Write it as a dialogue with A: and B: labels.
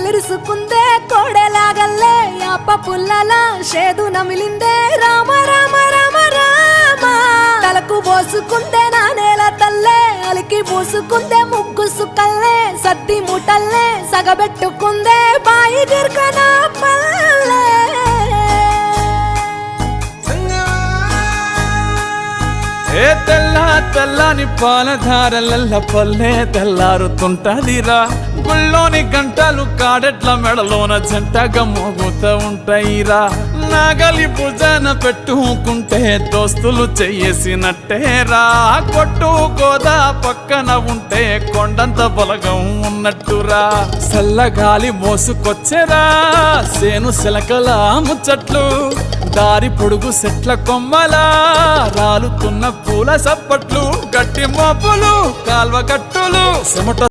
A: కళ్ళిరుసుకుందే కోడెలాగల్లే యాప పుల్లల షేదు నమిలిందే రామ రామ రామ రామ తలకు పోసుకుందే నా నేల తల్లే అలికి పూసుకుందే ముగ్గు సుక్కల్లే సత్తి ముటల్లే సగబెట్టుకుందే బాయి గిర్కన పల్లె
B: ఏ తెల్ల తెల్లని పాలధారలల్ల పల్లె తెల్లారుతుంటదిరా గుళ్ళోని గంటలు కాడెట్ల మెడలోన జంటగా మోగుతూ ఉంటాయిరా నాగలి భుజాన పెట్టుకుంటే దోస్తులు చెయ్యేసినట్టేరా కొట్టు గోదా పక్కన ఉంటే కొండంత బలగం ఉన్నట్టురా చల్లగాలి మోసుకొచ్చెరా సేను శిలకల ముచ్చట్లు దారి పొడుగు సెట్ల కొమ్మలా రాలుతున్న పూల సప్పట్లు గట్టి మోపులు కాల్వ కట్టులు చెమట